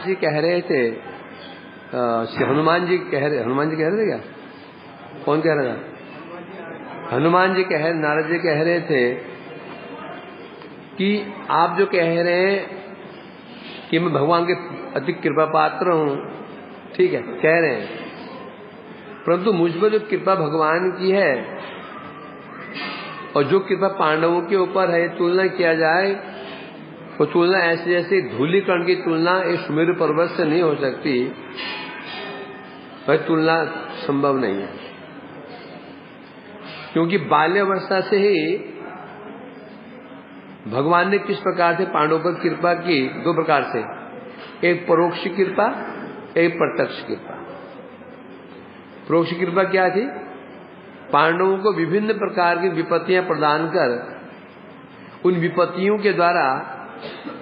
जी कह रहे थे, हनुमान जी कह रहे थे क्या? कौन कह रहा था? हनुमान जी नारद जी कह रहे थे कि आप जो कह रहे हैं कि मैं भगवान के अति कृपा पात्र हूं, ठीक है, कह रहे हैं, परंतु मुझ पर जो कृपा भगवान की है और जो कृपा पांडवों के ऊपर है, तुलना किया जाए वो तुलना ऐसे जैसे धूलिकण की तुलना एक सुमेरु पर्वत से नहीं हो सकती, वह तुलना संभव नहीं है। क्योंकि बाल्यावस्था से ही भगवान ने किस प्रकार से पांडवों पर कृपा की, दो प्रकार से, एक परोक्ष कृपा, एक प्रत्यक्ष कृपा। परोक्ष कृपा क्या थी? पांडवों को विभिन्न प्रकार की विपत्तियां प्रदान कर उन विपत्तियों के द्वारा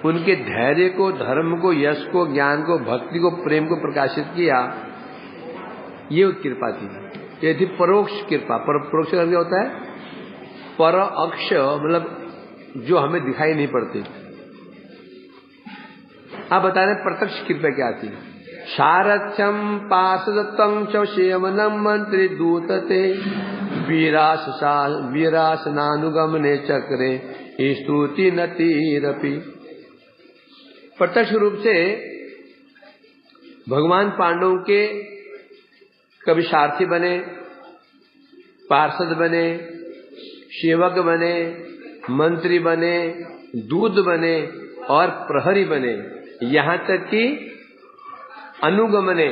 उनके धैर्य को, धर्म को, यश को, ज्ञान को, भक्ति को, प्रेम को प्रकाशित किया, ये कृपा थी। ये थी परोक्ष कृपा। परोक्ष क्या होता है? पर अक्ष, मतलब जो हमें दिखाई नहीं पड़ती। आप बता रहे प्रत्यक्ष कृपा क्या थी? सारथ्यम पार्षदत्वं च सेवनम मंत्री दूतते वीरासनानुगमने चक्रे स्तुति नतिरपि। प्रत्यक्ष रूप से भगवान पांडवों के कभी सारथी बने, पार्षद बने, सेवक बने, मंत्री बने, दूत बने और प्रहरी बने, यहां तक कि अनुगमने,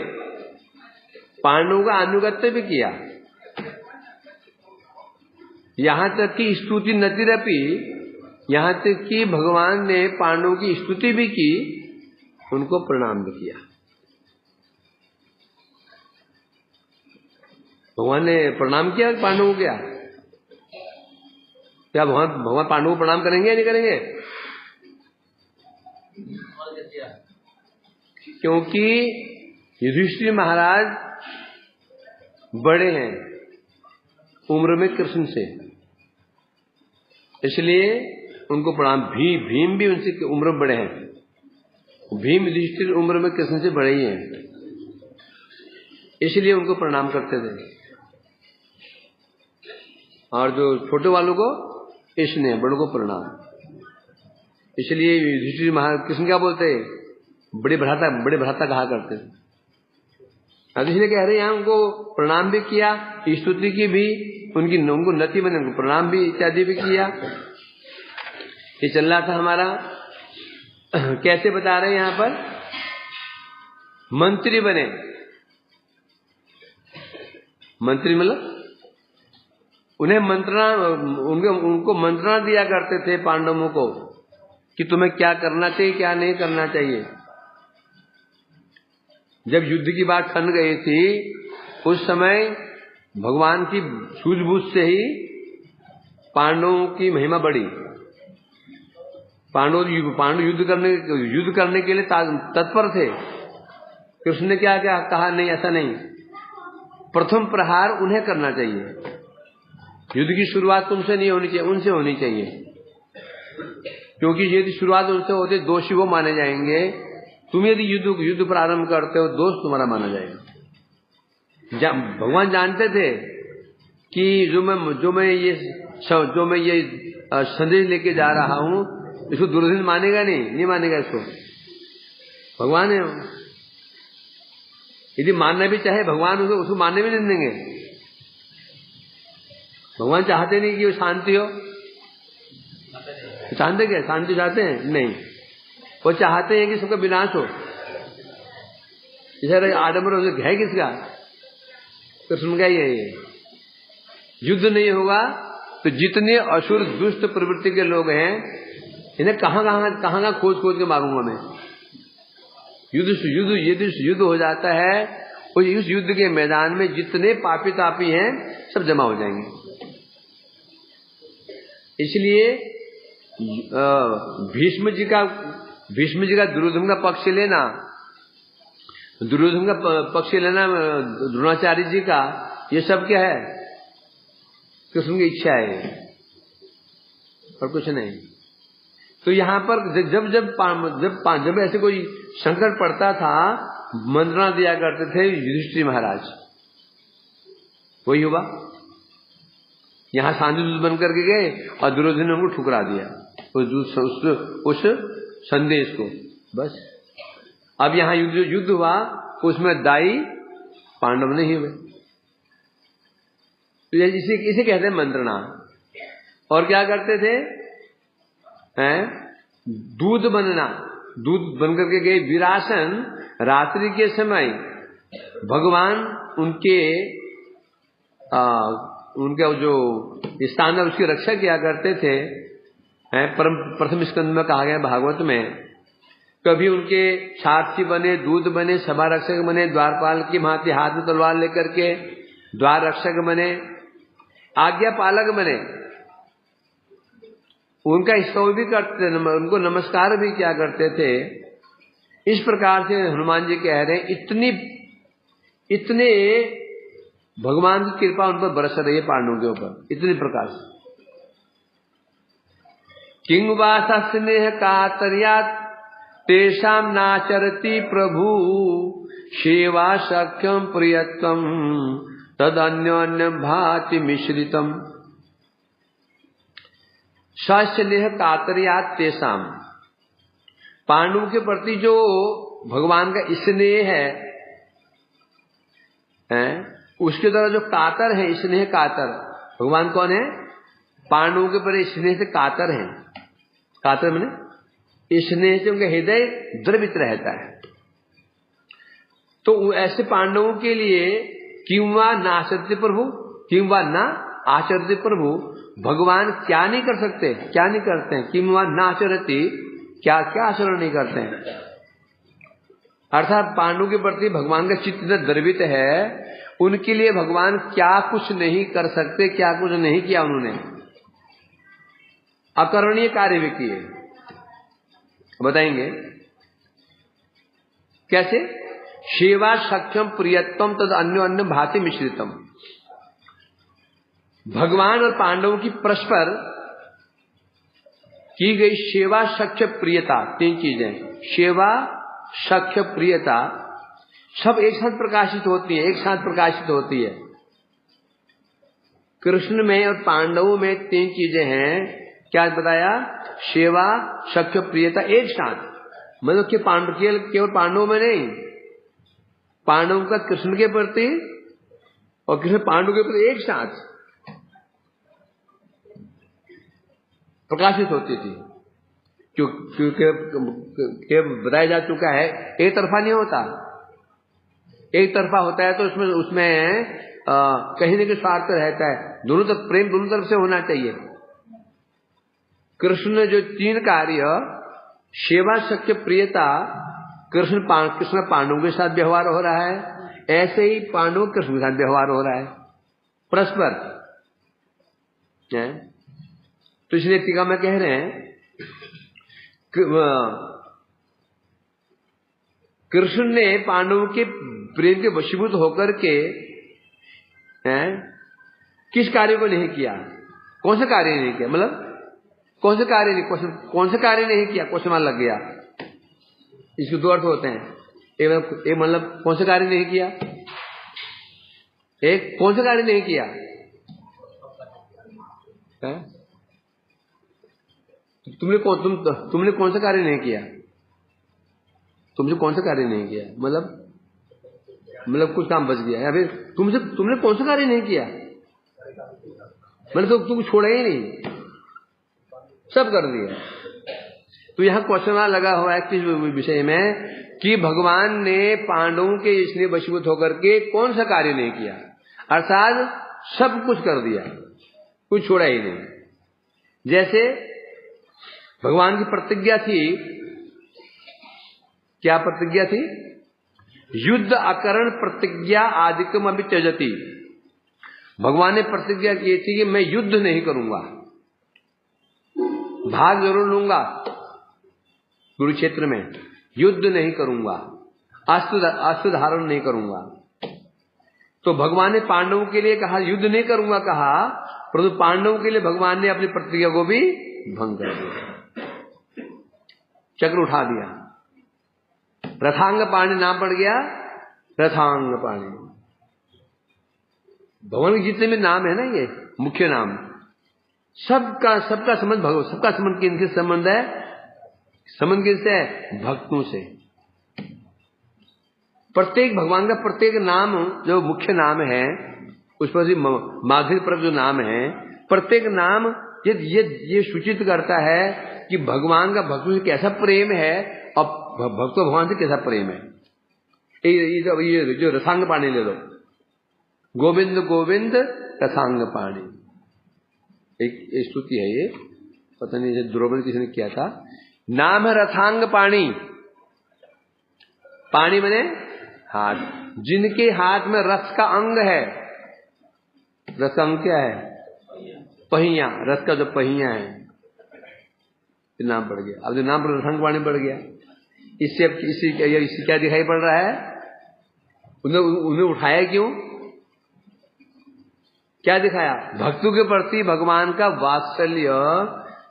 पांडवों का अनुगत्य भी किया, यहां तक कि स्तुति नतिरपि, यहां तक कि भगवान ने पांडवों की स्तुति भी की, उनको प्रणाम भी किया। भगवान ने प्रणाम किया पांडवों को। क्या भगवान पांडवों को प्रणाम करेंगे या नहीं करेंगे? क्योंकि युधिष्ठिर महाराज बड़े हैं उम्र में कृष्ण से, इसलिए उनको प्रणाम। भीम भी उनसे उम्र में बड़े हैं। भीम युधिष्ठिर उम्र में कृष्ण से बड़े ही हैं, इसलिए उनको प्रणाम करते थे। और जो छोटे वालों को स्नेह, बड़ों को प्रणाम। इसलिए युधिष्ठिर महाराज कृष्ण क्या बोलते? बड़े भ्राता कहा करते थे। इसलिए कह रहे हैं उनको प्रणाम भी किया, स्तुति की भी, उनको नति बने, उनको प्रणाम भी इत्यादि भी किया। ये चल रहा था हमारा। कैसे बता रहे हैं यहां पर? मंत्री बने। मंत्री मतलब उन्हें उनको मंत्रणा दिया करते थे पांडवों को कि तुम्हें क्या करना चाहिए, क्या नहीं करना चाहिए। जब युद्ध की बात ठन गई थी, उस समय भगवान की सूझबूझ से ही पांडवों की महिमा बढ़ी। पांडव युद्ध करने के लिए तत्पर थे। कृष्ण ने क्या कहा? नहीं, ऐसा नहीं, प्रथम प्रहार उन्हें करना चाहिए। युद्ध की शुरुआत तुमसे नहीं होनी चाहिए, उनसे होनी चाहिए, क्योंकि यदि शुरुआत उनसे होती दोषी वो माने जाएंगे। तुम यदि युद्ध प्रारंभ करते हो, दोष तुम्हारा माना जाएगा। भगवान जानते थे कि जो मैं ये संदेश लेके जा रहा हूं, इसको दुर्योधन मानेगा नहीं मानेगा इसको। भगवान है, यदि मानना भी चाहे भगवान उसको मानने भी नहीं देंगे। भगवान चाहते नहीं कि वो शांति हो। चाहते क्या? शांति चाहते हैं? नहीं, वो चाहते हैं कि सबका विनाश हो। जैसे आडम्बर है किसका? कृष्ण का ही है। ये युद्ध नहीं होगा तो जितने असुर दुष्ट प्रवृत्ति के लोग हैं, इन्हें कहां खोज के मारूंगा मैं। युद्ध हो जाता है, उस युद्ध के मैदान में जितने पापी तापी हैं सब जमा हो जाएंगे। इसलिए भीष्म जी का दुर्योधन का पक्ष लेना, द्रोणाचार्य जी का, ये सब क्या है? कृष्ण की इच्छा है और कुछ नहीं। तो यहाँ पर जब ऐसे कोई संकट पड़ता था, मंत्रणा दिया करते थे युधिष्ठिर महाराज। वही हुआ, यहाँ सांझदूत बन करके गए और दुर्योधन ने उनको ठुकरा दिया उस संदेश को। बस अब यहाँ युद्ध हुआ, उसमें दाई पांडव नहीं हुए। तो इसे कहते हैं मंत्रणा। और क्या करते थे? दूध बनना, दूध बन करके गए विरासन। रात्रि के समय भगवान उनका जो स्थान है उसकी रक्षा किया करते थे। प्रथम स्कंद में कहा गया भागवत में, कभी उनके सारथी बने, दूध बने, सभा रक्षक बने, द्वारपाल की भांति हाथ में तलवार लेकर के द्वार रक्षक बने, आज्ञा पालक बने। उनका स्तव भी करते, उनको नमस्कार भी किया करते थे। इस प्रकार से हनुमान जी कह रहे हैं, इतने भगवान की कृपा उन पर बरस रही है, पांडवों के ऊपर, इतने प्रकार से। किंग वासा स्नेह कातर्यात् तेषाम नाचरति प्रभु, सेवा सख्यम प्रियत्वम तद अन्योन्य भाति मिश्रितम। स्नेह कातर्यात् तेषाम, पांडवों के प्रति जो भगवान का स्नेह है, उसके द्वारा जो कातर है, स्नेह कातर, भगवान कौन है? पांडवों के प्रति स्नेह से कातर है। कातर मैंने स्नेह से उनका हृदय द्रवित रहता है। तो ऐसे पांडवों के लिए किंवा नाचरति प्रभु, किंवा ना आचरति प्रभु, भगवान क्या नहीं कर सकते, क्या नहीं करते हैं? किंवा नाचरति, क्या क्या आचरण नहीं करते हैं। अर्थात पांडवों के प्रति भगवान का चित्त द्रवित है, उनके लिए भगवान क्या कुछ नहीं कर सकते, क्या कुछ नहीं किया उन्होंने, अकरणीय कार्य भी किए। बताएंगे कैसे? सेवा सख्यम प्रियत्वम तद अन्योन्य भाति मिश्रितम। भगवान और पांडवों की परस्पर की गई सेवा सख्य प्रियता, तीन चीजें, सेवा सख्य प्रियता, सब एक साथ प्रकाशित होती है, एक साथ प्रकाशित होती है। कृष्ण में और पांडवों में तीन चीजें हैं। क्या बताया? सेवा सख्य प्रियता एक साथ, मतलब कि केवल पांडवों में नहीं, पांडवों का कृष्ण के प्रति और कृष्ण पांडव के प्रति एक साथ प्रकाशित होती थी। क्योंकि बताया जा चुका है, एक तरफा नहीं होता। एक तरफा होता है तो उसमें कहीं न कहीं स्वार्थ रहता है। दोनों तरफ प्रेम दोनों तरफ से होना चाहिए। कृष्ण ने जो तीन कार्य, सेवा सख्य प्रियता, कृष्ण पांडवों के साथ व्यवहार हो रहा है, ऐसे ही पांडव कृष्ण के साथ व्यवहार हो रहा है परस्पर। तो इसलिए टीका में कह रहे हैं, कृष्ण ने पांडवों के प्रेम के वशीभूत होकर के किस कार्य को नहीं किया? कौन सा कार्य नहीं किया? मतलब कौन से कार्य नहीं, कौन से कार्य नहीं किया? क्वेश्चन मार्क लग गया। इसके दो अर्थ होते हैं। एक मतलब कौन से कार्य नहीं किया, एक कौन से कार्य नहीं किया है? तुमने कौन सा कार्य नहीं किया? तुमसे कौन सा कार्य नहीं किया? मतलब कुछ काम बच गया, या फिर तुमने कौन सा कार्य नहीं किया? मतलब तो तुम छोड़ा ही नहीं, सब कर दिया। तो यहां क्वेश्चन लगा हुआ है किस विषय में, कि भगवान ने पांडवों के इसलिए वशीभूत होकर के कौन सा कार्य नहीं किया, अर्थात सब कुछ कर दिया, कुछ छोड़ा ही नहीं। जैसे भगवान की प्रतिज्ञा थी, क्या प्रतिज्ञा थी? युद्ध अकरण प्रतिज्ञा आदिकम अभी त्यजति। भगवान ने प्रतिज्ञा की थी कि मैं युद्ध नहीं करूंगा, भाग जरूर लूंगा कुरुक्षेत्र में, युद्ध नहीं करूंगा, अस्त्र धारण नहीं करूंगा। तो भगवान ने पांडवों के लिए कहा युद्ध नहीं करूंगा कहा, परंतु पांडवों के लिए भगवान ने अपनी प्रतिज्ञा को भी भंग कर दिया। चक्र उठा दिया, रथांग पाणी नाम पड़ गया, रथांग पाणी। भगवान के जितने भी नाम है ना, ये मुख्य नाम, सबका संबंध सबका संबंध किनके संबंध है? संबंध किससे है? भक्तों से। प्रत्येक भगवान का प्रत्येक नाम जो मुख्य नाम है, उस पर माधुर्य पर जो नाम है, प्रत्येक नाम ये सूचित करता है कि भगवान का भक्तों से कैसा प्रेम है और भक्तों भगवान से कैसा प्रेम है। ये जो रथांग पाणी ले लो, गोविंद गोविंद रथांग पाणी, एक स्तुति है ये, पता नहीं द्रौपदी किसी ने किया था। नाम है रथांग पाणी, पाणी माने हाथ, जिनके हाथ में रथ का अंग है। रथ का अंग क्या है? पहिया, रथ का जो पहिया है, नाम पड़ गया। अब जो नाम पर रथांग पाणी पड़ गया, इससे क्या दिखाई पड़ रहा है? उन्हें उठाया क्यों? क्या दिखाया? भक्तों के प्रति भगवान का वात्सल्य,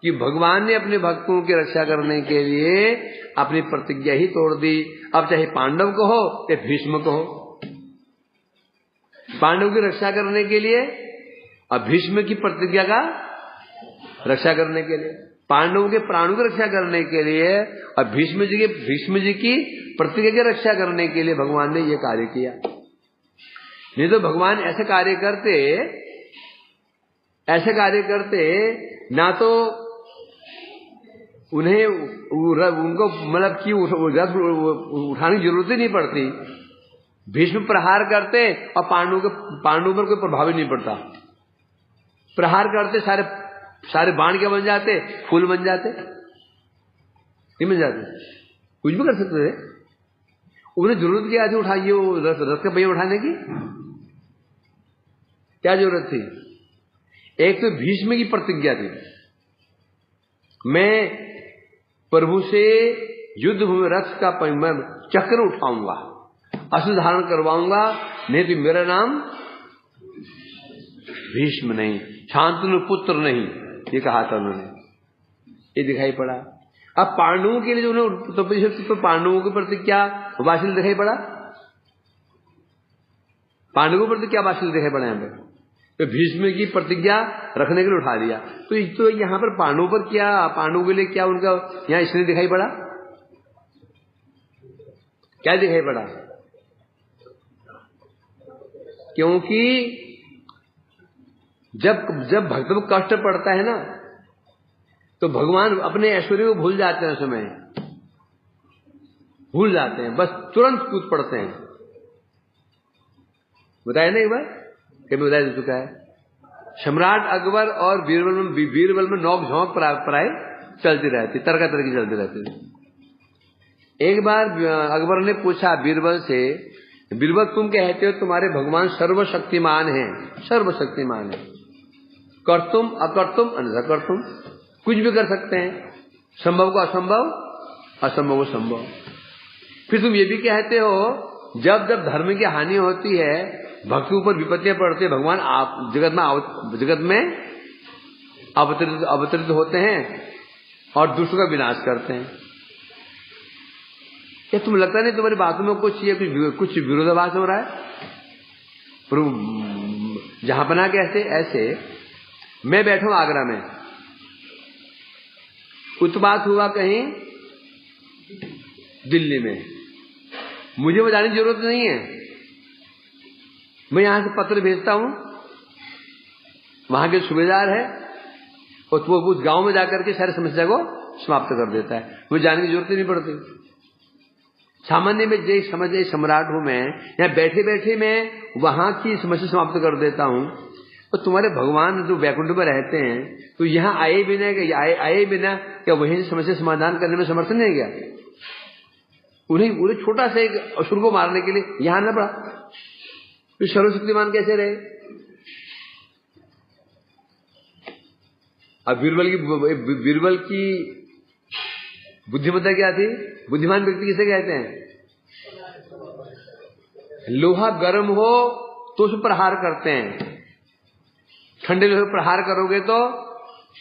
कि भगवान ने अपने भक्तों की रक्षा करने के लिए अपनी प्रतिज्ञा ही तोड़ दी। अब चाहे पांडव को हो या भीष्म को हो, पांडव की रक्षा करने के लिए और भीष्म की प्रतिज्ञा का रक्षा करने के लिए, पांडवों के प्राणों की रक्षा करने के लिए और भीष्म जी की प्रतिज्ञा की रक्षा करने के लिए भगवान ने यह कार्य किया। नहीं तो भगवान ऐसे कार्य करते ना तो उन्हें उनको मतलब कि उठाने की जरूरत ही नहीं पड़ती। भीष्म प्रहार करते और पांडवों पर कोई प्रभाव ही नहीं पड़ता। प्रहार करते, सारे बाण क्या बन जाते? फूल बन जाते, नहीं बन जाते? कुछ भी कर सकते थे। उन्हें जरूरत क्या थी उठाइए वो रथ का पहिया उठाने की? क्या जरूरत थी? एक तो भीष्म की प्रतिज्ञा थी, मैं प्रभु से युद्ध भूमि रथ का चक्र उठाऊंगा, असुर धारण करवाऊंगा, नहीं तो मेरा नाम भीष्म नहीं, शांतनु पुत्र नहीं, ये कहा था उन्होंने। ये दिखाई पड़ा। अब पांडवों के लिए जो उन्हें तो पांडवों के प्रति क्या वात्सल्य दिखाई पड़ा? पांडवों के प्रति क्या वात्सल्य दिखाई पड़ा? यहाँ पे तो भीष्म की प्रतिज्ञा रखने के लिए उठा दिया। तो यहाँ पर पांडवों पर क्या, पांडवों के लिए क्या उनका यहाँ इसलिए दिखाई पड़ा? क्या दिखाई पड़ा? क्योंकि जब भक्त को कष्ट पड़ता है ना, तो भगवान अपने ऐश्वर्य को भूल जाते हैं, समय भूल जाते हैं, बस तुरंत कूद पड़ते हैं। बताया ना एक बार, कभी बताया जा चुका है। सम्राट अकबर और बीरबल में नोक झोंक प्राय चलती रहती, तर्कातर्की चलती रहती। एक बार अकबर ने पूछा बीरबल से, बीरबल तुम कहते हो तुम्हारे भगवान सर्वशक्तिमान हैं, सर्वशक्तिमान है, कर्तुम अकर्तुम अन्यथा कर्तुम, कुछ भी कर सकते हैं, संभव को असंभव, असंभव को संभव। फिर तुम ये भी कहते हो जब धर्म की हानि होती है, भक्तों पर विपत्तियां पड़ती है, भगवान आप जगत में अवतरित होते हैं और दुष्ट का विनाश करते हैं। क्या तुम लगता नहीं तुम्हारी बातों में कुछ विरोधाभास हो रहा है? जहां बना के ऐसे मैं बैठा हूं आगरा में, उत्पात हुआ कहीं दिल्ली में, मुझे बताने की जरूरत नहीं है। मैं यहां से पत्र भेजता हूं, वहां के सूबेदार है और वो उस गांव में जाकर के सारी समस्या को समाप्त कर देता है, मुझे जाने की जरूरत ही नहीं पड़ती। सामान्य में जय समझ सम्राट हूं मैं, यहाँ बैठे बैठे मैं वहां की समस्या समाप्त कर देता हूं। और तुम्हारे भगवान जो वैकुंठ में रहते हैं, तो यहाँ आए बिना क्या वहीं से समस्या समाधान करने में समर्थन नहीं गया? उन्हें छोटा सा एक असुर को मारने के लिए यहां आना पड़ा, तो सर्वशक्तिमान कैसे रहे? अब बीरबल की बुद्धिमत्ता क्या थी? बुद्धिमान व्यक्ति किसे कहते हैं? लोहा गर्म हो तो उस पर प्रहार करते हैं, ठंडे लोहे पर प्रहार करोगे तो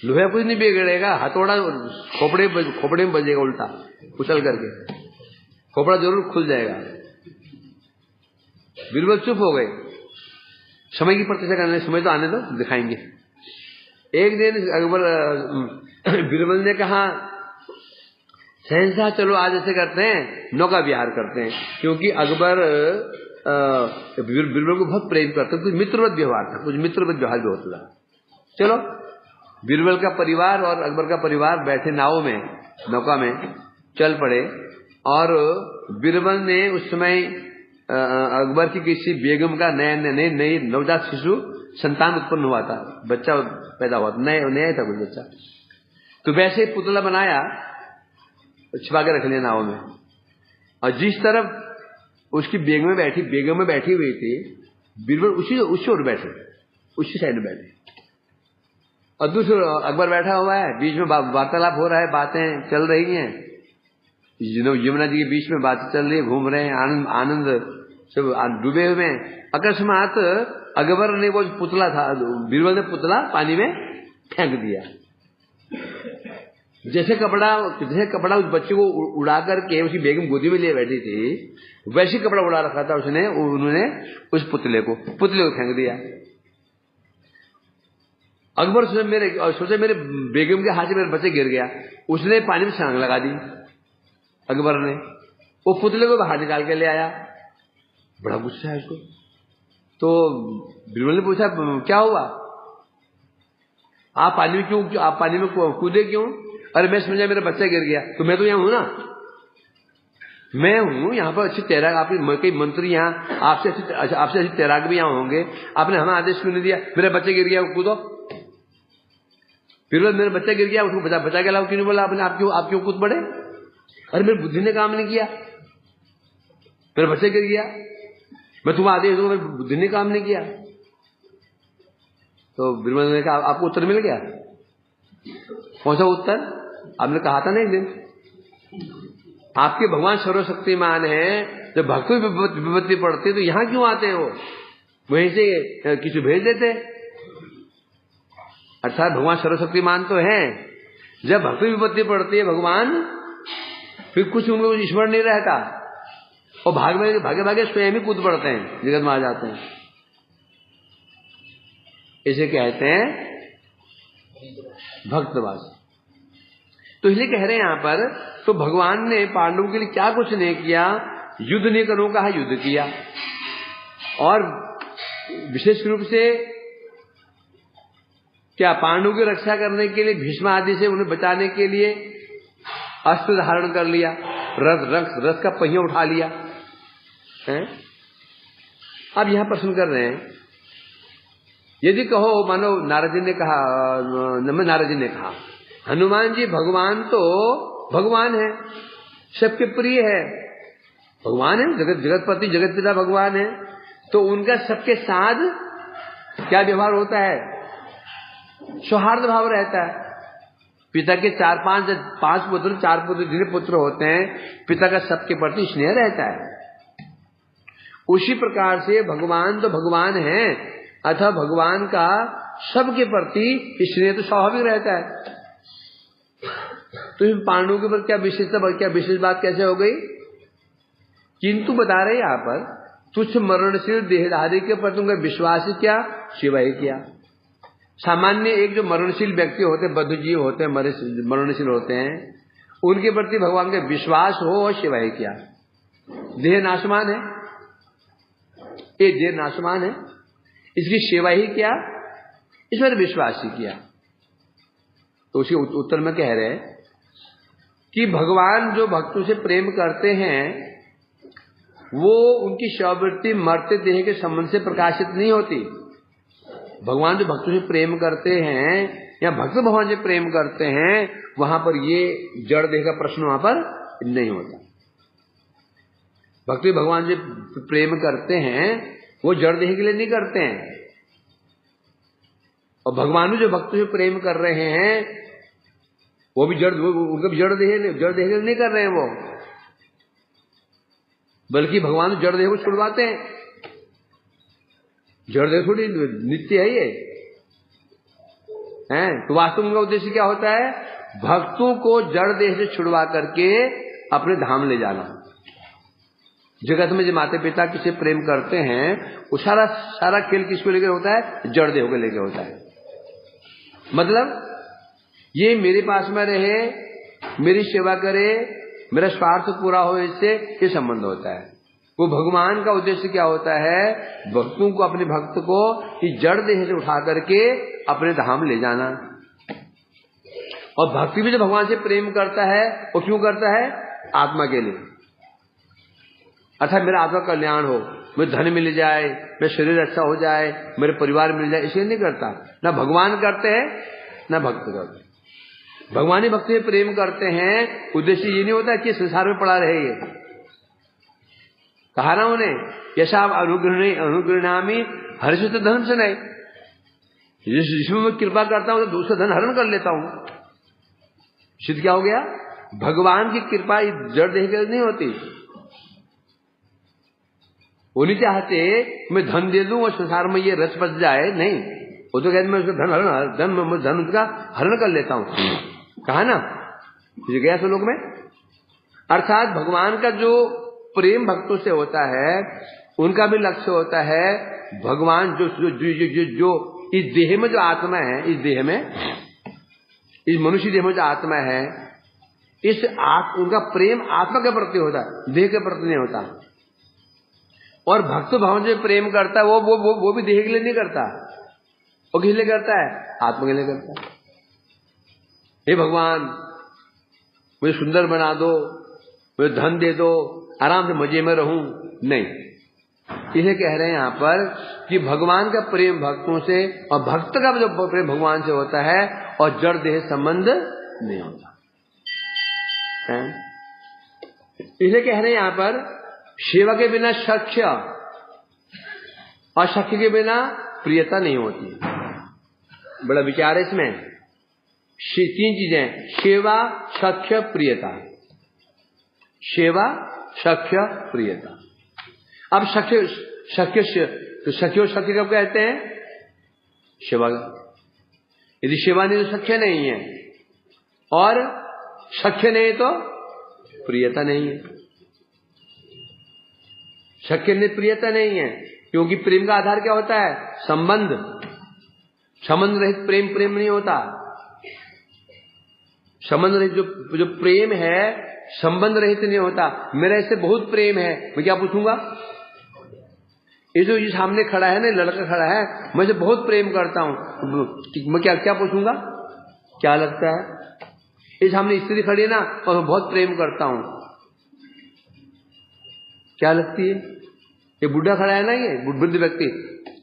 लोहा कुछ नहीं बिगड़ेगा, हथौड़ा खोपड़े में बजेगा उल्टा उछल करके, खोपड़ा जरूर खुल जाएगा। बीरबल चुप हो गए। समय की प्रतीक्षा करने, समय तो आने दो, दिखाएंगे। एक दिन अकबर बीरबल ने कहा, शहंशाह चलो आज ऐसे करते हैं, नौका विहार करते हैं, क्योंकि अकबर बीरबल को बहुत प्रेम करते, कुछ मित्रवत व्यवहार था, कुछ मित्रवत व्यवहार भी होता था। चलो, बीरबल का परिवार और अकबर का परिवार बैठे नाव में, नौका में चल पड़े। और बीरबल ने उस समय अकबर की किसी बेगम का नई नवजात शिशु संतान उत्पन्न हुआ था, बच्चा पैदा हुआ था, नया था कुछ बच्चा। तो वैसे पुतला बनाया, छिपा के रख लिया नाव में, और जिस तरफ उसकी बेगम में बैठी हुई थी, बीरबल उसी ओर बैठे, उसी साइड में बैठे, और दूसरे अकबर बैठा हुआ है। बीच में वार्तालाप हो रहा है, बातें चल रही हैं, यमुना जी के बीच में बातें चल रही है, घूम रहे हैं, आनंद सब डूबे हुए हैं। अकस्मात अकबर ने वो पुतला था, बीरबल ने पुतला पानी में फेंक दिया। जैसे कपड़ा उस बच्चे को उड़ा करके उसकी बेगम गोदी में लिए बैठी थी, वैसे कपड़ा उड़ा रखा था उन्होंने उस पुतले को फेंक दिया। अकबर सोचे मेरे बेगम के हाथ से मेरा बच्चा गिर गया, उसने पानी में छलांग लगा दी। अकबर ने वो पुतले को बाहर निकाल के ले आया, बड़ा गुस्सा है उसको। तो बीरबल ने पूछा, क्या हुआ, आप पानी में कूदे क्यों? अरे मैं समझा मेरा बच्चा गिर गया, तो मैं तो यहाँ हूं ना, मैं हूं यहाँ पर अच्छी तैराक, आपके कई मंत्री यहाँ आपसे अच्छी तैराक भी यहाँ होंगे, आपने हमें आदेश क्यों नहीं दिया? मेरा बच्चा गिर गया, कूदो। बीरबल, मेरा बच्चा गिर गया, उसको बचा के लाओ, क्यों नहीं बोला आपने? आप क्यों कूद पड़े? अरे मेरी बुद्धि ने काम नहीं किया, मेरा बच्चा गिर गया, मैं तुम्हें आदेश दूंगा, मेरी बुद्धि ने काम नहीं किया। तो बीरबल ने कहा, आपको उत्तर मिल गया? कौन सा उत्तर? आपने कहा था ना एक दिन, आपके भगवान सर्वशक्तिमान है, जब भक्तों की विपत्ति पड़ती तो यहां क्यों आते हो? वहीं से किसी भेज देते। अर्थात भगवान सर्वशक्तिमान तो है, जब भक्तों की विपत्ति पड़ती है भगवान, फिर कुछ उनको ईश्वर नहीं रहता, और भागे स्वयं ही कूद पड़ते हैं, जगत में आ जाते हैं। इसे कहते हैं भक्तवास। तो इसलिए कह रहे हैं यहां पर, तो भगवान ने पांडवों के लिए क्या कुछ नहीं किया, युद्ध नहीं करो कहा, युद्ध किया, और विशेष रूप से क्या पांडवों की रक्षा करने के लिए, भीष्म आदि से उन्हें बचाने के लिए अस्त्र धारण कर लिया, रथ का पहिया उठा लिया है। अब यहां प्रश्न कर रहे हैं, यदि कहो, मानो नारद जी ने कहा हनुमान जी भगवान तो भगवान है, सबके प्रिय है, भगवान है, जगतपति जगत पिता भगवान है, तो उनका सबके साथ क्या व्यवहार होता है? सौहार्द भाव रहता है। पिता के पांच पुत्र, 4 पुत्र, जितने पुत्र होते हैं, पिता का सबके प्रति स्नेह रहता है। उसी प्रकार से भगवान तो भगवान है, अतः भगवान का सबके प्रति स्नेह तो स्वाभाविक रहता है। तो इन पांडवों के ऊपर क्या विशेष बात कैसे हो गई? किंतु बता रहे यहां पर, तुच्छ मरणशील देहधारी के प्रति उनका विश्वास क्या, सेवा ही किया। सामान्य एक जो मरणशील व्यक्ति होते, बद्ध जीव होते हैं, मरणशील होते हैं, उनके प्रति भगवान का विश्वास हो और सेवा ही किया। देह नाशमान है, ये देह नाशमान है, इसकी सेवा ही किया, इस पर विश्वास ही किया। तो उसी उत्तर में कह रहे हैं कि भगवान जो भक्तों से प्रेम करते हैं, वो उनकी स्ववृत्ति मरते देह के संबंध से प्रकाशित नहीं होती। भगवान जो भक्तों से प्रेम करते हैं, या भक्त भगवान से प्रेम करते हैं, वहां पर ये जड़ देह का प्रश्न वहां पर नहीं होता। भक्त भगवान से प्रेम करते हैं, वो जड़ देह के लिए नहीं करते हैं, और भगवान जो भक्तों से प्रेम कर रहे हैं, वो भी उनका भी जड़ देह के लिए नहीं कर रहे हैं वो, बल्कि भगवान जड़ देह को छुड़वाते हैं। जड़ देह थोड़ी नित्य है ये, हैं। तो वास्तव में उनका उद्देश्य क्या होता है? भक्तों को जड़ देह से छुड़वा करके अपने धाम ले जाना। जगत में जो माता पिता किसे प्रेम करते हैं वो सारा खेल किसको लेकर होता है? जड़ देह को लेकर होता है। मतलब ये मेरे पास में रहे, मेरी सेवा करे, मेरा स्वार्थ पूरा हो, इससे ये संबंध होता है। वो भगवान का उद्देश्य क्या होता है? भक्तों को, अपने भक्त को इस जड़ देह से उठा करके अपने धाम ले जाना। और भक्ति भी जो भगवान से प्रेम करता है वो क्यों करता है? आत्मा के लिए, अर्थात मेरा आत्मा कल्याण हो, मुझे धन मिल जाए, मेरा शरीर अच्छा हो जाए, मेरे परिवार मिल जाए, इसलिए नहीं करता। ना भगवान करते हैं ना भक्त करते हैं। भगवानी भक्ति में प्रेम करते हैं, उद्देश्य ये नहीं होता कि संसार में पड़ा रहे। ये कहा ना उन्हें, यशा अनुग्रहणामी हर्षित धन से नहीं, जिसमें मैं कृपा करता हूं तो दूसरा धन हरण कर लेता हूं। सिद्ध क्या हो गया? भगवान की कृपा जड़ देह के नहीं होती। वो नहीं चाहते मैं धन दे दूं और संसार में ये रस बच जाए, नहीं। वो तो कहते मैं उसका धन उसका हरण कर लेता हूं। कहा ना, गया श्लोक में। अर्थात भगवान का जो प्रेम भक्तों से होता है, उनका भी लक्ष्य होता है भगवान जो जो, जो, जो, जो, जो इस देह में जो आत्मा है, इस देह में, इस मनुष्य देह में जो आत्मा है, उनका प्रेम आत्मा के प्रति होता है, देह के प्रति नहीं होता। और भक्त भगवान से प्रेम करता है वो भी देह के लिए नहीं करता, वो किस लिए करता है? आत्मा के लिए करता है। हे भगवान, मुझे सुंदर बना दो, मुझे धन दे दो, आराम से मजे में रहूं, नहीं। इसे कह रहे हैं यहां पर कि भगवान का प्रेम भक्तों से, और भक्त का जो प्रेम भगवान से होता है, और जड़ देह संबंध नहीं होता है। इसे कह रहे हैं यहां पर सेवा के बिना सख्य, और सख्य के बिना प्रियता नहीं होती। बड़ा विचार है इसमें। 3 चीजें: सेवा, सख्य, प्रियता। सेवा, सख्य, प्रियता। अब सख्य कब कहते हैं? सेवा। यदि सेवा नहीं तो सख्य नहीं है, और सख्य नहीं तो प्रियता नहीं है। सख्य नहीं, प्रियता नहीं है, क्योंकि प्रेम का आधार क्या होता है? संबंध। संबंध रहित प्रेम नहीं होता। संबंध रहित जो प्रेम है, संबंध रहित नहीं होता। मेरा इससे बहुत प्रेम है, मैं क्या पूछूंगा? ये जो ये सामने खड़ा है ना, लड़का खड़ा है, मैं इसे बहुत प्रेम करता हूं, मैं क्या पूछूंगा? क्या लगता है? ये सामने स्त्री खड़ी है ना, और मैं बहुत प्रेम करता हूं, क्या लगती है? ये बुढ़ा खड़ा है ना, ये वृद्ध व्यक्ति,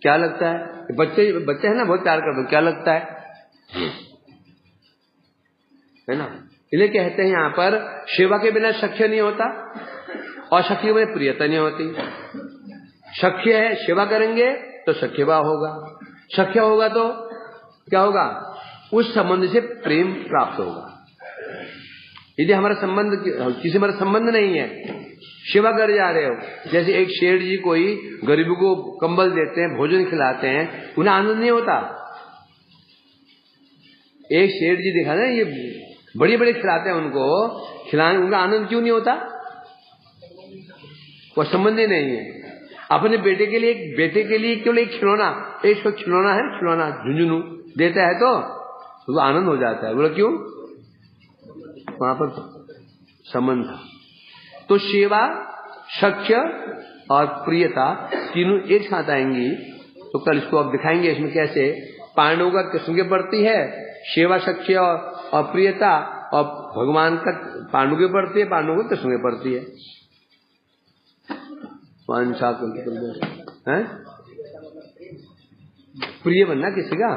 क्या लगता है? बच्चे है ना, बहुत प्यार करते, क्या लगता है ना? इसलिए कहते हैं यहां पर सेवा के बिना सख्य नहीं होता, और सख्य के बिना प्रियता नहीं होती। सख्य है, सेवा करेंगे तो सख्य भाव होगा, सख्य होगा तो क्या होगा? उस संबंध से प्रेम प्राप्त होगा। यदि हमारा संबंध किसी हमारा संबंध नहीं है, सेवा कर जा रहे हो, जैसे एक शेठ जी कोई गरीबों को कंबल देते हैं, भोजन खिलाते हैं, उन्हें आनंद नहीं होता। एक शेठ जी देखा ना, ये बड़े बड़े खिलाते हैं, उनको खिलाने, उनका आनंद क्यों नहीं होता? वो संबंध ही नहीं है। अपने बेटे के लिए केवल एक खिलौना, एक खिलौना है, खिलौना झुंझुनू देता है तो आनंद हो जाता है। बोला क्यों? वहां पर संबंध था। तो सेवा, सख्य और प्रियता तीनों एक साथ आएंगी। तो कल इसको अब दिखाएंगे इसमें कैसे पांडवों का कृष्ण के प्रति है सेवा, सख्य और प्रियता, और भगवान का पांडु के प्रति है, पांडवों का कृष्ण के प्रति है। प्रिय बनना किसी का